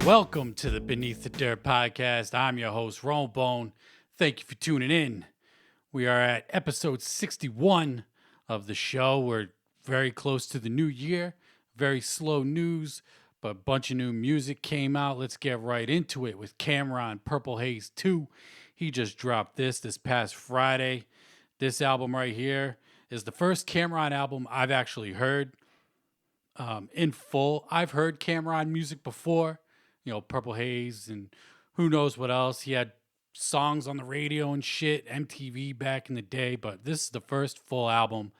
Welcome to the Beneath the Dirt podcast. I'm your host, Ron Bone. Thank you for tuning in. We are at episode 61 of the show. We're very close to the new year. Very slow news, but a bunch of new music came out. Let's get right into it with Camron, Purple Haze 2. He just dropped this past Friday. This album right here is the first Camron album I've actually heard in full. I've heard Camron music before, Purple Haze and who knows what else. He had songs on the radio and shit, MTV back in the day, but this is the first full album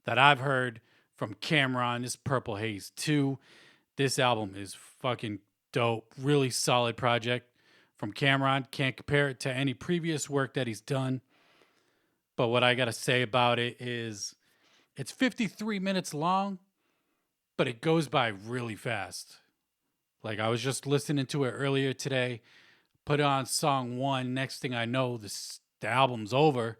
that I've heard from Camron. This Purple Haze 2. This album is fucking dope. Really solid project from Camron. Can't compare it to any previous work that he's done. But what I got to say about it is it's 53 minutes long, but it goes by really fast. Like, I was just listening to it earlier today, put on song 1. Next thing I know, the album's over.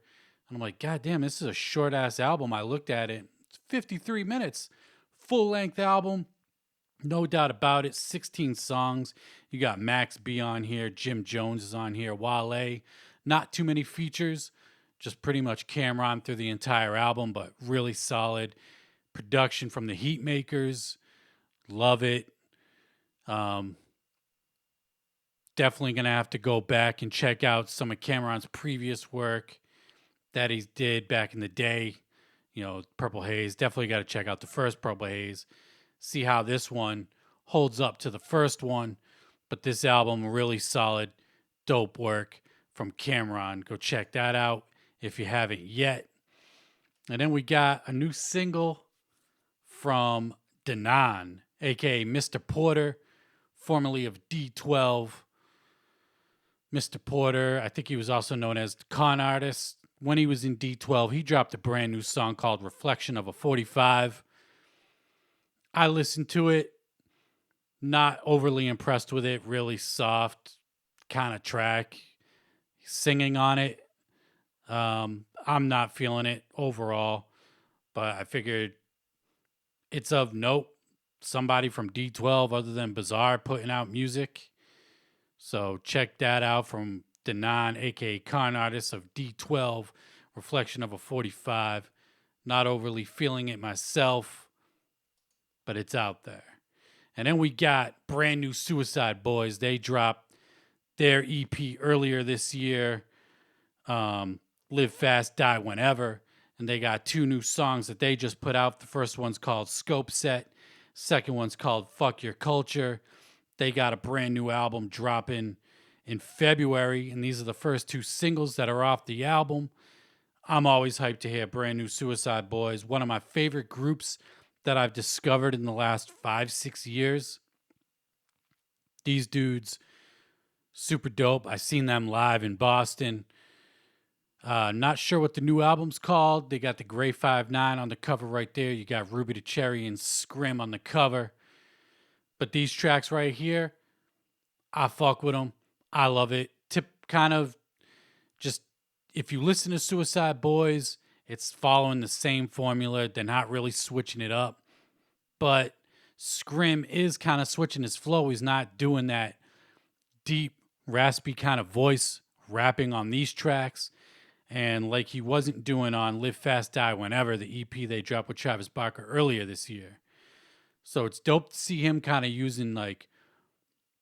And I'm like, God damn, this is a short ass album. I looked at it. It's 53 minutes. Full length album. No doubt about it. 16 songs. You got Max B on here. Jim Jones is on here. Wale. Not too many features. Just pretty much Camron through the entire album, but really solid. Production from the Heatmakers. Love it. Definitely going to have to go back and check out some of Cameron's previous work that he did back in the day. Purple Haze. Definitely got to check out the first Purple Haze. See how this one holds up to the first one. But this album, really solid, dope work from Camron. Go check that out if you haven't yet. And then we got a new single from N9ne, a.k.a. Mr. Porter, formerly of D12. Mr. Porter, I think he was also known as the Con Artist. When he was in D12, he dropped a brand new song called Reflection of a 45. I listened to it, not overly impressed with it. Really soft kind of track. Singing on it, I'm not feeling it overall, but I figured it's of note. Somebody from D12 other than Bizarre putting out music. So check that out from N9ne, aka Con Artist of D12, Reflection of a 45. Not overly feeling it myself, but it's out there. And then we got brand new Suicide Boys. They dropped their EP earlier this year, Live Fast, Die Whenever. And they got 2 new songs that they just put out. The first one's called Scope Set. Second one's called Fuck Your Culture. They got a brand new album dropping in February, and these are the first 2 singles that are off the album. I'm always hyped to hear brand new Suicide Boys. One of my favorite groups that I've discovered in the last 5-6 years. These dudes, super dope. I seen them live in Boston. Not sure what the new album's called. They got the Gray 5'9" on the cover right there. You got Ruby the Cherry and Scrim on the cover. But these tracks right here, I fuck with them. I love it. Kind of just, if you listen to Suicide Boys, it's following the same formula. They're not really switching it up. But Scrim is kind of switching his flow. He's not doing that deep, raspy kind of voice rapping on these tracks. And like he wasn't doing on Live Fast, Die Whenever, the EP they dropped with Travis Barker earlier this year. So it's dope to see him kind of using,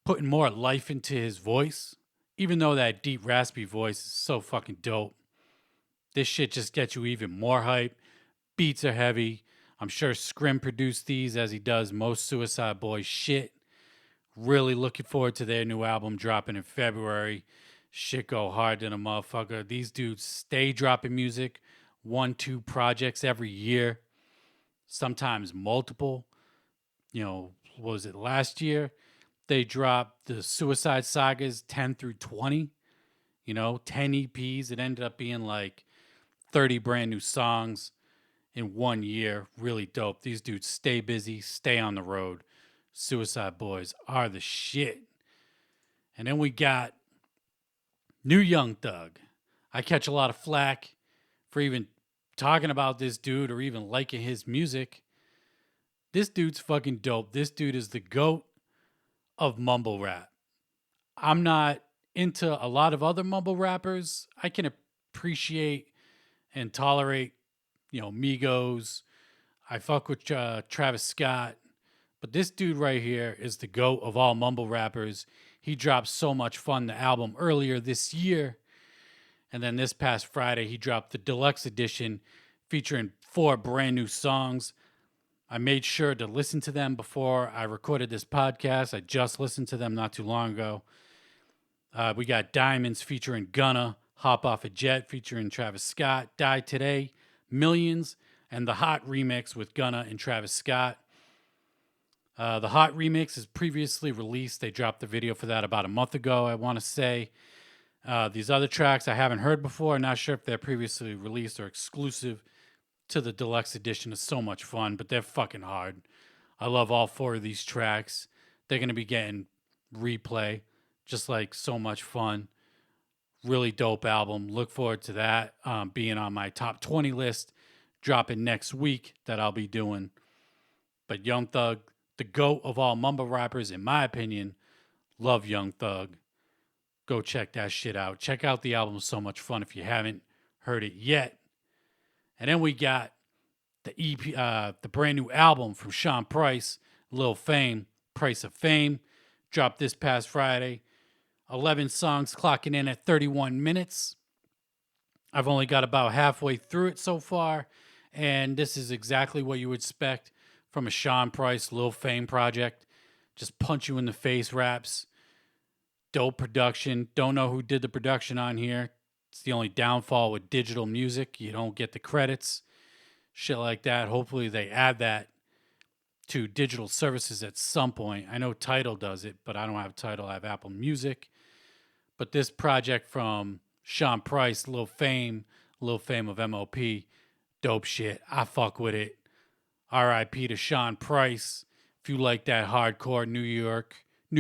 putting more life into his voice. Even though that deep, raspy voice is so fucking dope. This shit just gets you even more hype. Beats are heavy. I'm sure Scrim produced these as he does most Suicide Boys shit. Really looking forward to their new album dropping in February. Shit go hard in a motherfucker. These dudes stay dropping music. 1-2 projects every year. Sometimes multiple. What was it, last year? They dropped the Suicide Sagas 10 through 20. 10 EPs. It ended up being 30 brand new songs in 1 year. Really dope. These dudes stay busy, stay on the road. Suicide Boys are the shit. And then we got new Young Thug. I catch a lot of flack for even talking about this dude or even liking his music. This dude's fucking dope. This dude is the GOAT of mumble rap. I'm not into a lot of other mumble rappers. I can appreciate and tolerate, Migos. I fuck with Travis Scott. But this dude right here is the GOAT of all mumble rappers. He dropped So Much Fun, the album, earlier this year. And then this past Friday, he dropped the deluxe edition featuring 4 brand new songs. I made sure to listen to them before I recorded this podcast. I just listened to them not too long ago. We got Diamonds featuring Gunna, Hop Off a Jet featuring Travis Scott, Die Today, Millions, and the Hot remix with Gunna and Travis Scott. The Hot remix is previously released. They dropped the video for that about a month ago, I want to say. These other tracks I haven't heard before. I'm not sure if they're previously released or exclusive to the deluxe edition. It's So Much Fun, but they're fucking hard. I love all 4 of these tracks. They're going to be getting replay, just like So Much Fun. Really dope album. Look forward to that being on my top 20 list, dropping next week, that I'll be doing. But Young Thug, the GOAT of all mumble rappers, in my opinion, love Young Thug. Go check that shit out. Check out the album So Much Fun if you haven't heard it yet. And then we got the EP, the brand new album from Sean Price, Lil Fame, Price of Fame, dropped this past Friday. 11 songs clocking in at 31 minutes. I've only got about halfway through it so far, and this is exactly what you would expect from a Sean Price, Lil Fame project. Just punch you in the face raps. Dope production. Don't know who did the production on here. It's the only downfall with digital music. You don't get the credits. Shit like that. Hopefully they add that to digital services at some point. I know Tidal does it, but I don't have Tidal. I have Apple Music. But this project from Sean Price, Lil Fame of MOP, dope shit. I fuck with it. R.I.P. to Sean Price. If you like that hardcore New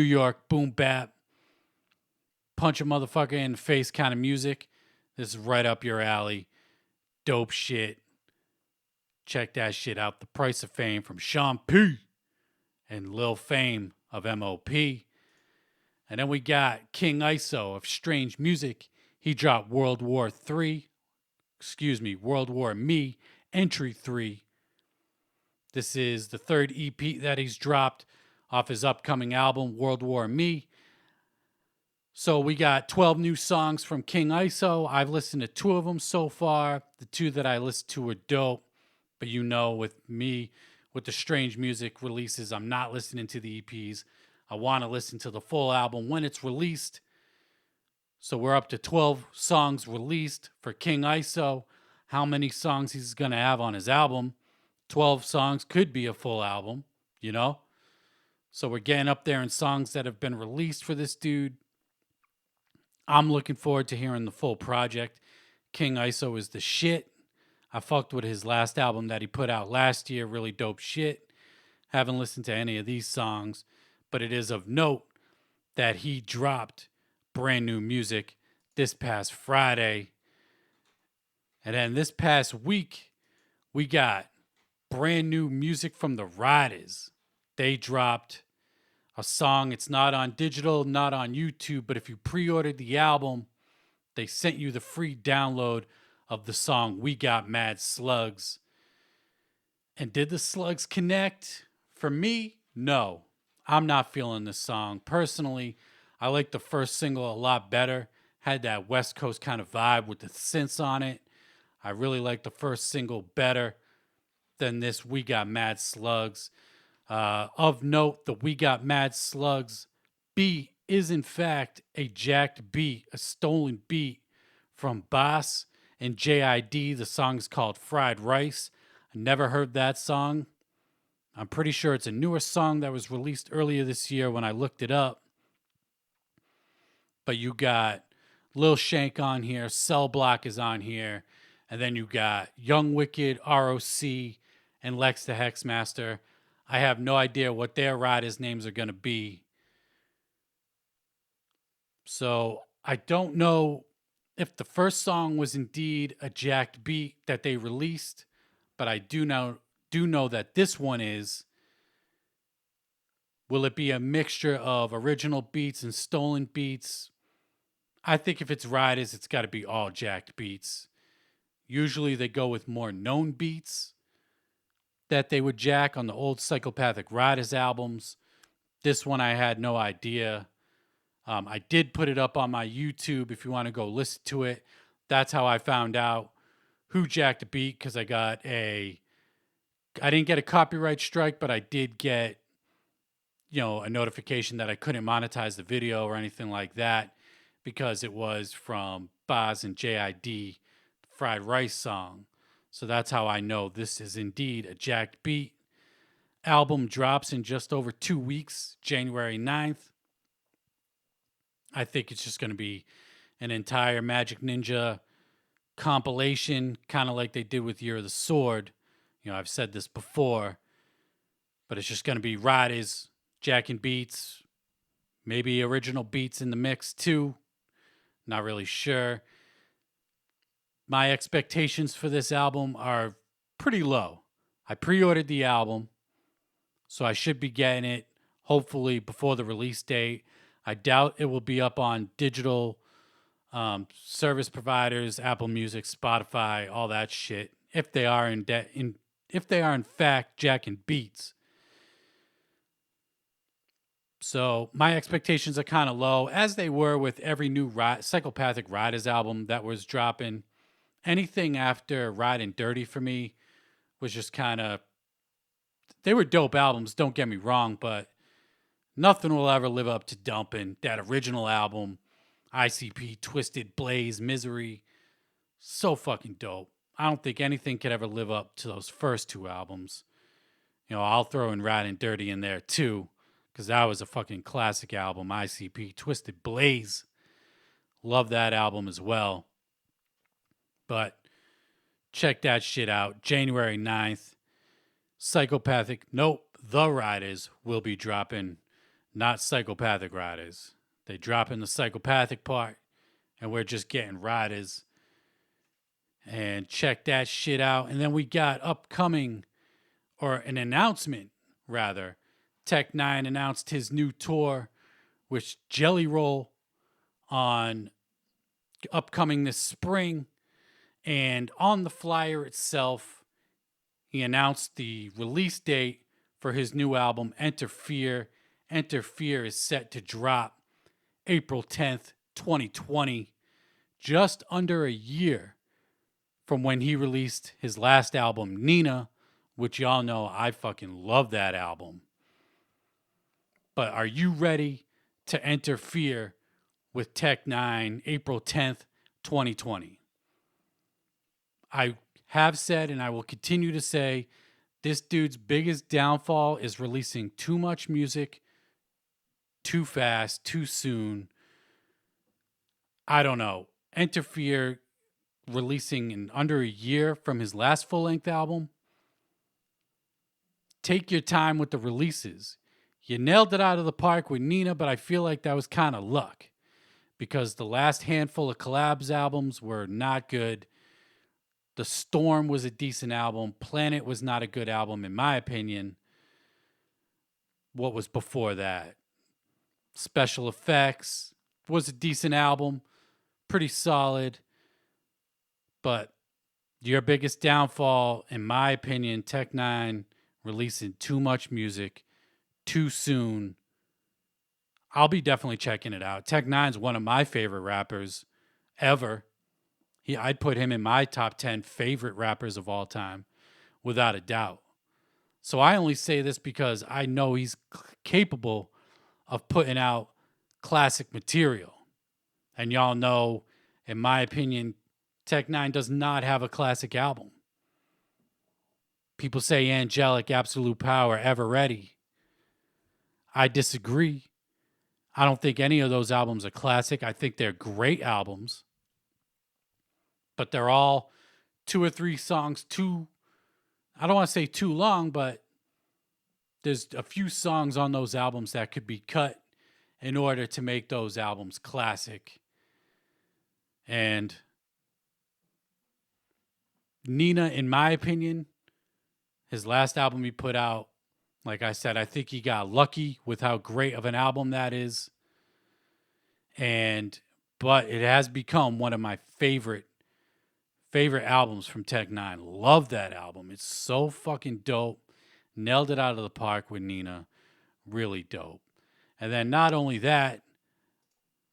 York boom bap, punch a motherfucker in the face kind of music, this is right up your alley. Dope shit. Check that shit out. The Price of Fame from Sean P. and Lil Fame of MOP. And then we got King ISO of Strange Music. He dropped World War Me, Entry 3. This is the 3rd EP that he's dropped off his upcoming album, World War Me. So we got 12 new songs from King ISO. I've listened to 2 of them so far. The 2 that I listened to were dope. But with me, with the Strange Music releases, I'm not listening to the EPs. I want to listen to the full album when it's released. So we're up to 12 songs released for King ISO. How many songs he's going to have on his album? 12 songs could be a full album, So we're getting up there in songs that have been released for this dude. I'm looking forward to hearing the full project. King ISO is the shit. I fucked with his last album that he put out last year. Really dope shit. Haven't listened to any of these songs, but it is of note that he dropped brand new music this past Friday. And then this past week, we got brand new music from the Rydas. They dropped a song. It's not on digital, not on YouTube, but if you pre-ordered the album, they sent you the free download of the song We Got Mad Slugs. And did the slugs connect? For me, no. I'm not feeling this song. Personally, I like the first single a lot better. Had that West Coast kind of vibe with the synths on it. I really like the first single better than this We Got Mad Slugs. Of note, the We Got Mad Slugs beat is in fact a jacked beat, a stolen beat from Boss and JID. The song is called Fried Rice. I never heard that song. I'm pretty sure it's a newer song that was released earlier this year when I looked it up. But you got Lil Shank on here, Cell Block is on here, and then you got Young Wicked, ROC, and Lex the Hexmaster. I have no idea what their riders' names are going to be. So I don't know if the first song was indeed a jacked beat that they released, but I do know that this one is. Will it be a mixture of original beats and stolen beats? I think if it's Rydas, it's got to be all jacked beats. Usually they go with more known beats that they would jack on the old Psychopathic Rydas albums. This one I had no idea. I did put it up on my YouTube if you want to go listen to it. That's how I found out who jacked a beat, because I didn't get a copyright strike, but I did get, a notification that I couldn't monetize the video or anything like that, because it was from Boz and JID Fried Rice song. So that's how I know this is indeed a jacked beat. Album drops in just over 2 weeks, January 9th. I think it's just going to be an entire Magic Ninja compilation, kind of like they did with Year of the Sword. I've said this before, but it's just going to be Rydas, jacking beats, maybe original beats in the mix too. Not really sure. My expectations for this album are pretty low. I pre-ordered the album, so I should be getting it hopefully before the release date. I doubt it will be up on digital service providers, Apple Music, Spotify, all that shit. If they are in fact jacking beats. So my expectations are kind of low, as they were with every new Psychopathic Rydas album that was dropping. Anything after Riding Dirty for me was just kind of, they were dope albums, don't get me wrong, but nothing will ever live up to Dumpin', that original album. ICP, Twisted, Blaze, Misery. So fucking dope. I don't think anything could ever live up to those first two albums. I'll throw in Riding Dirty in there too, because that was a fucking classic album. ICP, Twisted, Blaze. Love that album as well. But check that shit out. January 9th. Psychopathic. Nope. The Rydas will be dropping. Not Psychopathic Rydas. They drop in the psychopathic part, and we're just getting Rydas. And check that shit out. And then we got upcoming, or an announcement rather. N9ne announced his new tour with Jelly Roll on upcoming this spring. And on the flyer itself, he announced the release date for his new album, EnterFear. EnterFear is set to drop April 10th, 2020, just under a year from when he released his last album, N9ne, which y'all know I fucking love that album. But are you ready to EnterFear with N9ne April 10th, 2020? I have said, and I will continue to say, this dude's biggest downfall is releasing too much music too fast, too soon. I don't know. EnterFear releasing in under a year from his last full-length album. Take your time with the releases. You nailed it out of the park with N9ne, but I feel like that was kind of luck, because the last handful of collabs albums were not good. The Storm was a decent album. Planet was not a good album, in my opinion. What was before that? Special Effects was a decent album. Pretty solid. But your biggest downfall, in my opinion, N9ne releasing too much music too soon. I'll be definitely checking it out. N9ne's one of my favorite rappers ever. I'd put him in my top 10 favorite rappers of all time, without a doubt. So I only say this because I know he's capable of putting out classic material. And y'all know, in my opinion, N9ne does not have a classic album. People say Angelic, Absolute Power, Ever Ready. I disagree. I don't think any of those albums are classic. I think they're great albums. But they're all 2 or 3 songs too, I don't want to say too long, but there's a few songs on those albums that could be cut in order to make those albums classic. And N9ne, in my opinion, his last album he put out Like I said, I think he got lucky with how great of an album that is. But it has become one of my favorite albums from Tech N9ne. Love that album. It's so fucking dope. Nailed it out of the park with Nina. Really dope. And then not only that,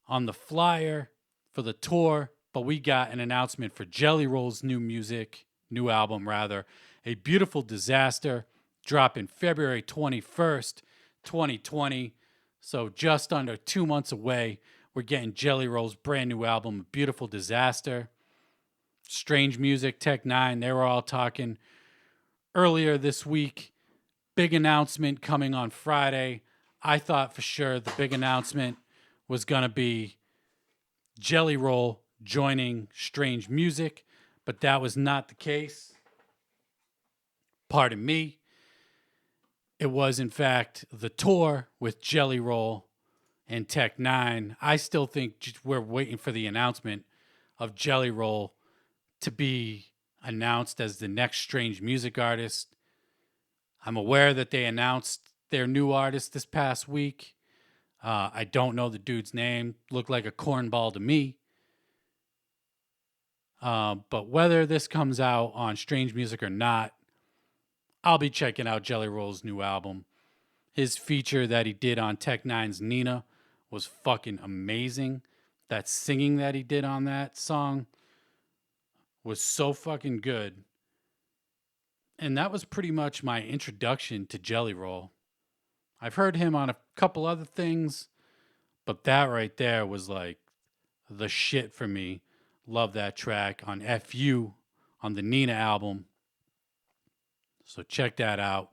on the flyer for the tour, but we got an announcement for Jelly Roll's new album rather, A Beautiful Disaster, dropping February 21st, 2020. So just under 2 months away, we're getting Jelly Roll's brand new album, A Beautiful Disaster. Strange Music, Tech N9ne, they were all talking earlier this week. Big announcement coming on Friday. I thought for sure the big announcement was going to be Jelly Roll joining Strange Music, but that was not the case. Pardon me. It was, in fact, the tour with Jelly Roll and Tech N9ne. I still think we're waiting for the announcement of Jelly Roll to be announced as the next Strange Music artist. I'm aware that they announced their new artist this past week. I don't know the dude's name. Looked like a cornball to me. But whether this comes out on Strange Music or not, I'll be checking out Jelly Roll's new album. His feature that he did on Tech N9ne's Nina was fucking amazing. That singing that he did on that song was so fucking good. And that was pretty much my introduction to Jelly Roll. I've heard him on a couple other things, but that right there was like the shit for me. Love that track on FU on the Nina album. So check that out.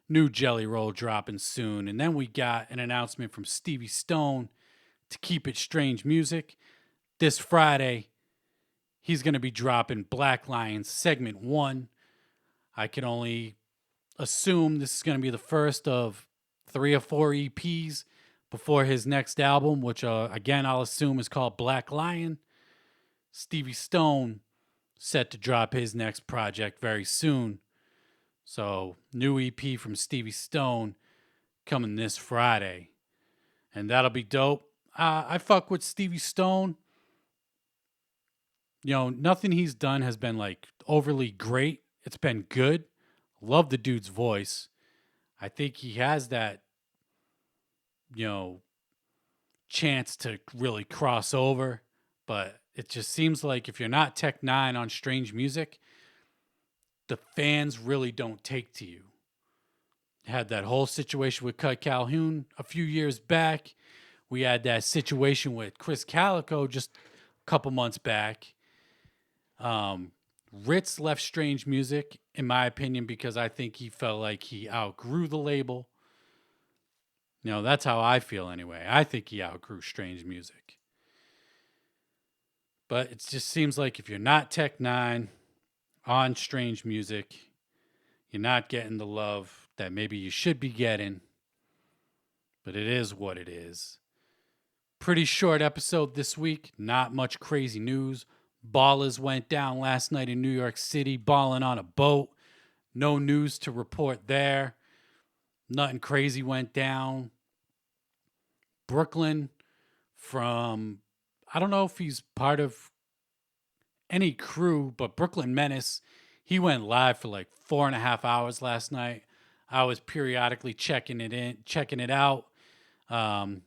New Jelly Roll dropping soon. And then we got an announcement from Stevie Stone to keep it Strange Music. This Friday, he's going to be dropping Black Lion Segment 1. I can only assume this is going to be the first of 3 or 4 EPs before his next album, which again I'll assume is called Black Lion. Stevie Stone set to drop his next project very soon. So new EP from Stevie Stone coming this Friday. And that'll be dope. I fuck with Stevie Stone. You know, nothing he's done has been like overly great. It's been good. Love the dude's voice. I think he has that, chance to really cross over. But it just seems like if you're not Tech N9ne on Strange Music, the fans really don't take to you. Had that whole situation with Cut Calhoun a few years back. We had that situation with Chris Calico just a couple months back. Ritz left Strange Music, in my opinion, because I think he felt like he outgrew the label. That's how I feel anyway. I think he outgrew Strange Music. But it just seems like if you're not Tech N9ne on Strange Music, you're not getting the love that maybe you should be getting. But it is what it is. Pretty short episode this week. Not much crazy news. Ballers went down last night in New York City, balling on a boat. No news to report there. Nothing crazy went down. Brooklyn I don't know if he's part of any crew, but Brooklyn Menace, he went live for like 4.5 hours last night. I was periodically checking it out.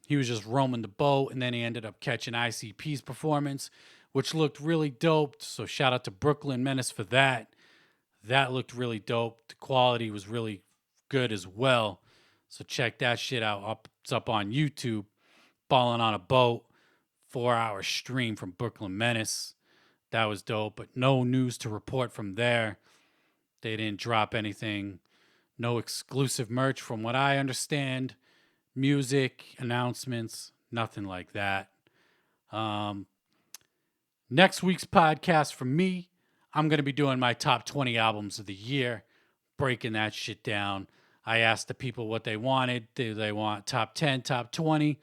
He was just roaming the boat, and then he ended up catching ICP's performance, which looked really dope. So shout out to Brooklyn Menace for that. That looked really dope. The quality was really good as well. So check that shit out. It's up on YouTube. Balling on a Boat, 4-hour stream from Brooklyn Menace. That was dope, but no news to report from there. They didn't drop anything. No exclusive merch from what I understand. Music, announcements, nothing like that. Next week's podcast for me, I'm going to be doing my top 20 albums of the year, breaking that shit down. I asked the people what they wanted. Do they want top 10, top 20?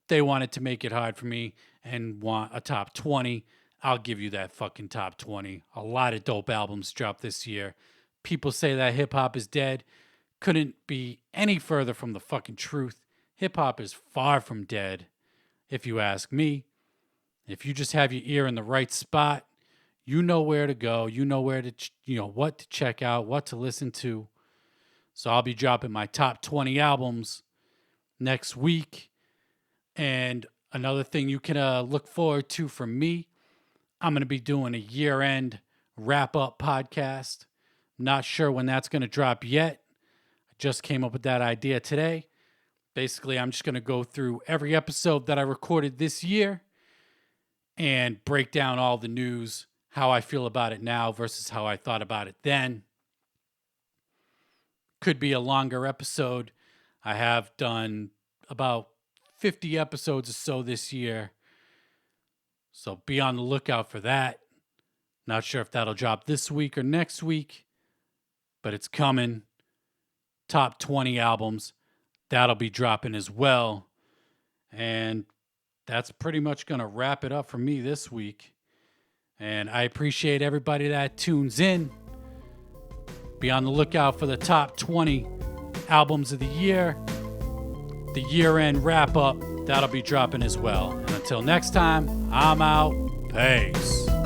They wanted to make it hard for me and want a top 20. I'll give you that fucking top 20. A lot of dope albums dropped this year. People say that hip hop is dead. couldn't be any further from the fucking truth. Hip hop is far from dead, if you ask me. If you just have your ear in the right spot, you know where to go. You know where to, what to check out, what to listen to. So I'll be dropping my top 20 albums next week. And another thing you can look forward to from me, I'm going to be doing a year-end wrap-up podcast. Not sure when that's going to drop yet. I just came up with that idea today. Basically, I'm just going to go through every episode that I recorded this year and break down all the news, how I feel about it now versus how I thought about it then. Could be a longer episode. I have done about 50 episodes or so this year. So be on the lookout for that. Not sure if that'll drop this week or next week, but it's coming. Top 20 albums. That'll be dropping as well. And that's pretty much going to wrap it up for me this week. And I appreciate everybody that tunes in. Be on the lookout for the top 20 albums of the year. The year-end wrap-up, that'll be dropping as well. And until next time, I'm out. Peace.